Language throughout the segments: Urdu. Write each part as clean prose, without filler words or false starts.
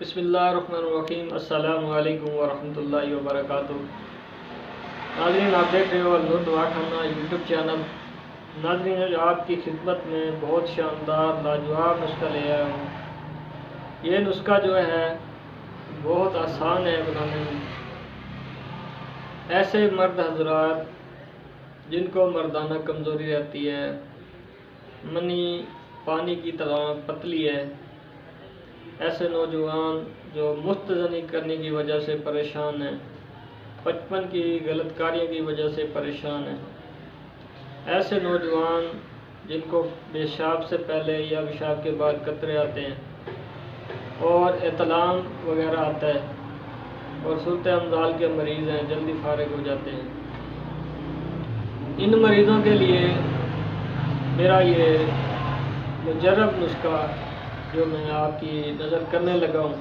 بسم اللہ الرحمن الرحیم۔ السلام علیکم ورحمۃ اللہ وبرکاتہ۔ ناظرین، آپ دیکھ رہے ہو النور دعا خانہ یوٹیوب چینل۔ ناظرین، آپ کی خدمت میں بہت شاندار لاجواب نسخہ لے آیا ہوں۔ یہ نسخہ جو ہے بہت آسان ہے بنانے میں۔ ایسے مرد حضرات جن کو مردانہ کمزوری رہتی ہے، منی پانی کی طرح پتلی ہے، ایسے نوجوان جو مستزنی کرنے کی وجہ سے پریشان ہیں، بچپن کی غلط کاریوں کی وجہ سے پریشان ہیں، ایسے نوجوان جن کو پیشاب سے پہلے یا پیشاب کے بعد قطرے آتے ہیں اور احتلام وغیرہ آتا ہے اور صورت امزال کے مریض ہیں، جلدی فارغ ہو جاتے ہیں، ان مریضوں کے لیے میرا یہ مجرب نسخہ جو میں آپ کی نظر کرنے لگا ہوں،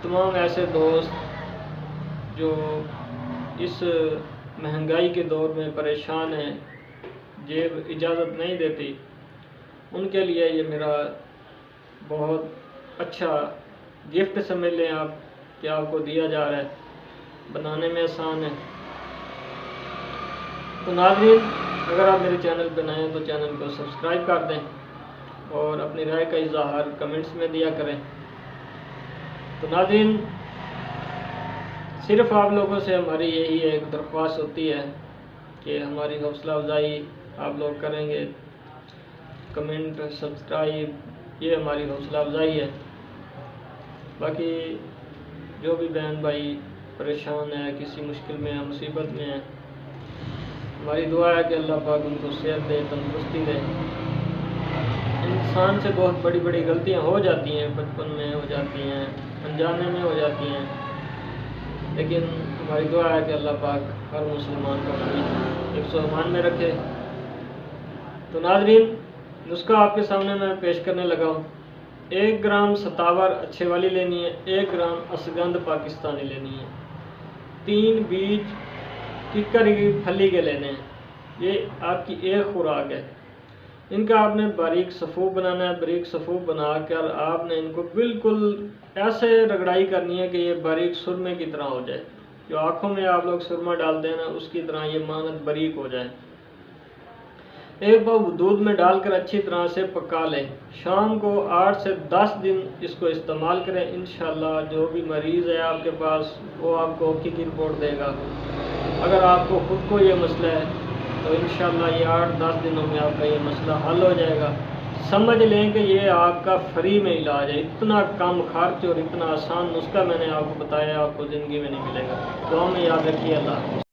تمام ایسے دوست جو اس مہنگائی کے دور میں پریشان ہیں، جیب اجازت نہیں دیتی، ان کے لیے یہ میرا بہت اچھا گفٹ سمجھ لیں آپ کہ آپ کو دیا جا رہا ہے۔ بنانے میں آسان ہے۔ تو ناظرین، اگر آپ میرے چینل پہ نئے ہیں تو چینل کو سبسکرائب کر دیں اور اپنی رائے کا اظہار کمنٹس میں دیا کریں۔ تو ناظرین، صرف آپ لوگوں سے ہماری یہی ایک درخواست ہوتی ہے کہ ہماری حوصلہ افزائی آپ لوگ کریں گے، کمنٹ، سبسکرائب، یہ ہماری حوصلہ افزائی ہے۔ باقی جو بھی بہن بھائی پریشان ہے، کسی مشکل میں ہے، مصیبت میں ہے، ہماری دعا ہے کہ اللہ پاک ان کو صحت دے، تندرستی دے۔ انسان سے بہت بڑی بڑی غلطیاں ہو جاتی ہیں، بچپن میں ہو جاتی ہیں، انجانے میں ہو جاتی ہیں، لیکن ہماری دعا ہے کہ اللہ پاک ہر مسلمان کو اپنی حفظ و امان میں رکھے۔ تو ناظرین، نسخہ آپ کے سامنے میں پیش کرنے لگا ہوں۔ 1 گرام ستاور اچھے والی لینی ہے، 1 گرام اسگند پاکستانی لینی ہے، 3 بیج ککر کی پھلی کے لینے ہیں۔ یہ آپ کی ایک خوراک ہے۔ ان کا آپ نے باریک صفوف بنانا ہے۔ باریک صفوف بنا کر آپ نے ان کو بالکل ایسے رگڑائی کرنی ہے کہ یہ باریک سرمے کی طرح ہو جائے، جو آنکھوں میں آپ لوگ سرما ڈالتے ہیں نا، اس کی طرح یہ مانند باریک ہو جائے۔ ایک بار دودھ میں ڈال کر اچھی طرح سے پکا لیں۔ شام کو 8 سے 10 دن اس کو استعمال کریں۔ انشاءاللہ جو بھی مریض ہے آپ کے پاس وہ آپ کو اوکے کی رپورٹ دے گا۔ اگر آپ کو خود کو یہ مسئلہ ہے تو انشاءاللہ یہ 8-10 دنوں میں آپ کا یہ مسئلہ حل ہو جائے گا۔ سمجھ لیں کہ یہ آپ کا فری میں علاج ہے۔ اتنا کم خرچ اور اتنا آسان نسخہ میں نے آپ کو بتایا، آپ کو زندگی میں نہیں ملے گا۔ دعا میں یاد رکھیے۔ اللہ حافظ۔